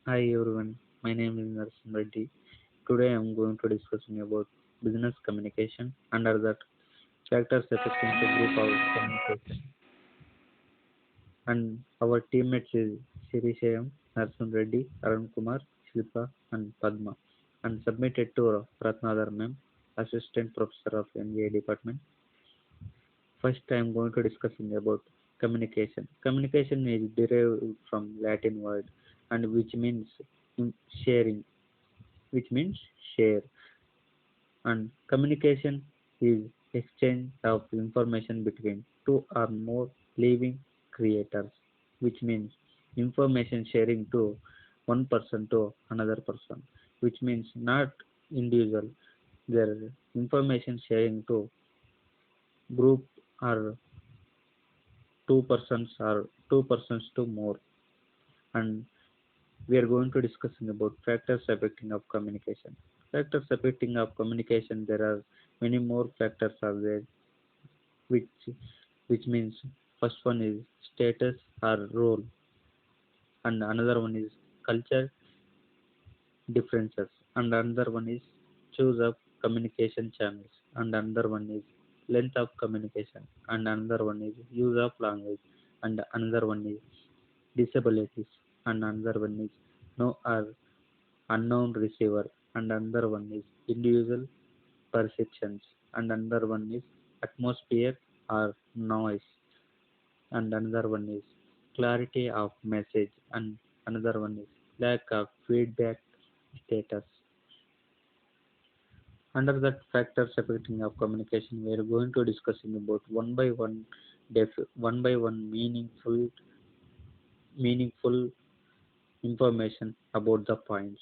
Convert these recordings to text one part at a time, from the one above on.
Hi everyone, my name is Narasimha Reddy. Today I am going to discussing about business communication. Under that, factors affecting the group of communication. And our teammates is Shirishayam, Narasimha Reddy, Arun Kumar, Shilpa, and Padma. And submitted to Ratnadar Ma'am, Assistant Professor of MBA Department. First, I am going to discussing about communication. Communication is derived from Latin word and sharing, which means share. And communication is exchange of information between two or more living creators, which means information sharing to one person to another person, which means not individual. Their information sharing to group or two persons to more. And we are going to discussing about factors affecting of communication. Factors affecting of communication, there are many more factors are there, which means first one is status or role, and another one is culture differences, and another one is choose of communication channels, and another one is length of communication, and another one is use of language, and another one is disabilities, and another one is no or unknown receiver, and another one is individual perceptions, and another one is atmosphere or noise, and another one is clarity of message, and another one is lack of feedback status. Under that factors affecting of communication, we are going to discussing about one by one meaningful information about the points.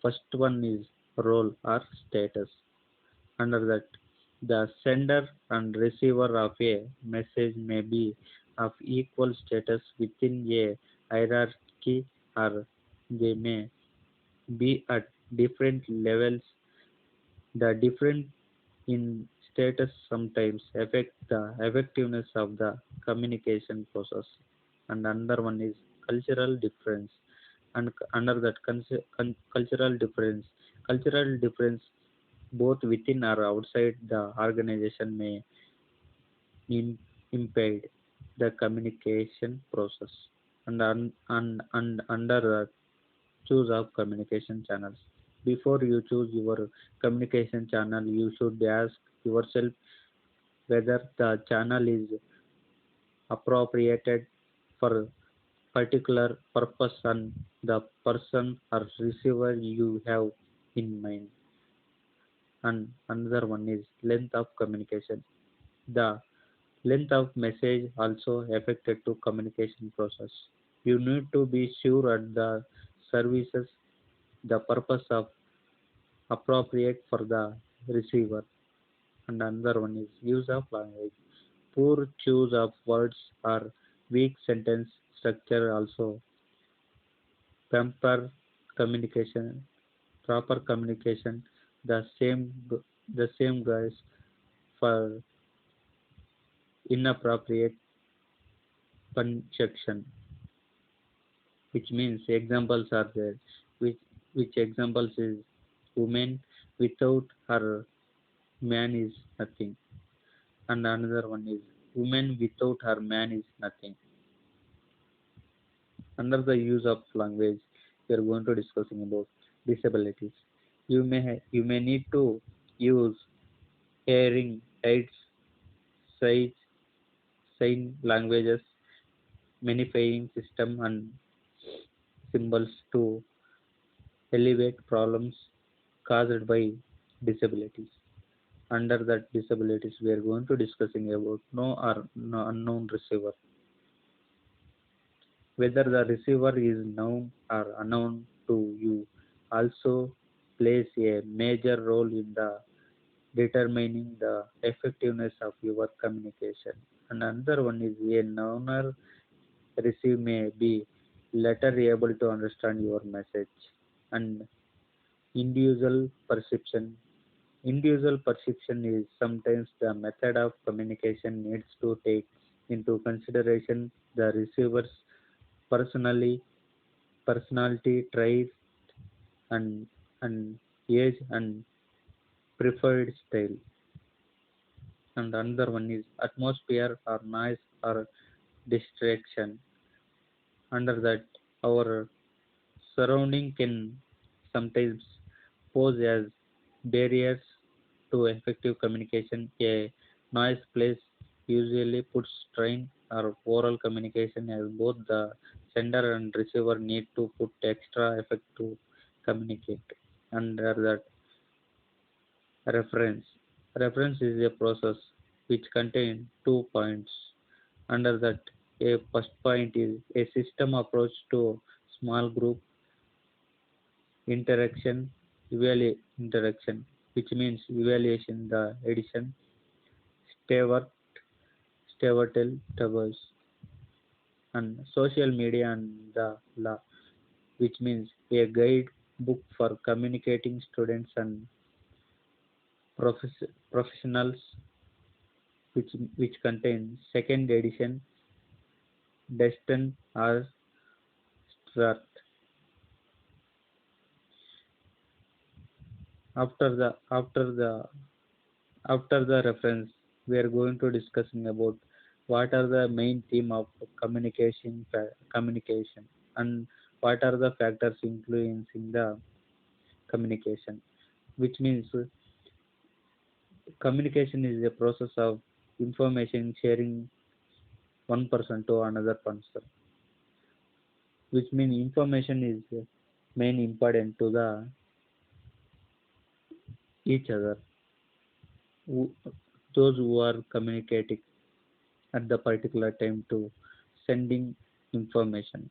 First one is role or status. Under that, the sender and receiver of a message may be of equal status within a hierarchy, or they may be at different levels. The difference in status sometimes affect the effectiveness of the communication process. And another one is cultural difference. And under that cultural difference both within or outside the organization may im- impede the communication process. And under the choose of communication channels. Before you choose your communication channel, you should ask yourself whether the channel is appropriated for particular purpose and the person or receiver you have in mind. And another one is length of communication. The length of message also affected to communication process. You need to be sure at the services the purpose of appropriate for the receiver. And another one is use of language. Poor choose of words or weak sentence structure also pamper communication. Proper communication the same guys for inappropriate punctuation, which means examples are there, which examples is woman without her man is nothing, and another one is woman without her man is nothing. Under the use of language, we are going to discussing about disabilities. You may need to use hearing aids, sight, sign languages, magnifying system, and symbols to alleviate problems caused by disabilities. Under that disabilities, we are going to discussing about no or no unknown receiver. Whether the receiver is known or unknown to you also plays a major role in the determining the effectiveness of your communication. And another one is a known receiver may be later able to understand your message. And individual perception. Individual perception is sometimes the method of communication needs to take into consideration the receiver's personally personality traits, and and age and preferred style. And another one is atmosphere or noise or distraction. Under that, our surrounding can sometimes pose as barriers to effective communication. A noise place usually puts strain or oral communication, as both the sender and receiver need to put extra effort to communicate. Under that, reference. Reference is a process which contains 2 points. Under that, a first point is a system approach to small group interaction, which means evaluation, the edition, Stewart, Stewartel tables, and social media and the law, which means a guide book for communicating students and professionals, which contains second edition, Destin or Strat. After the after the After the reference, we are going to discussing about what are the main theme of communication, and what are the factors influencing the communication. Which means communication is a process of information sharing one person to another person. Which means information is main important to the each other, who, those who are communicating at the particular time to sending information.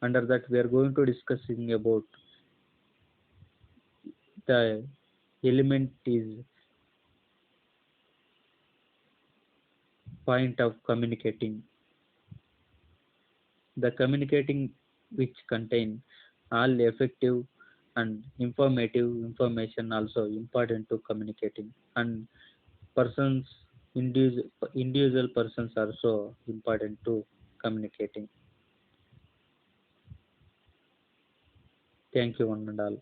Under that, we are going to discussing about the element is point of communicating. The communicating which contain all effective and informative information also important to communicating, and persons individual persons also important to communicating. Thank you one and all.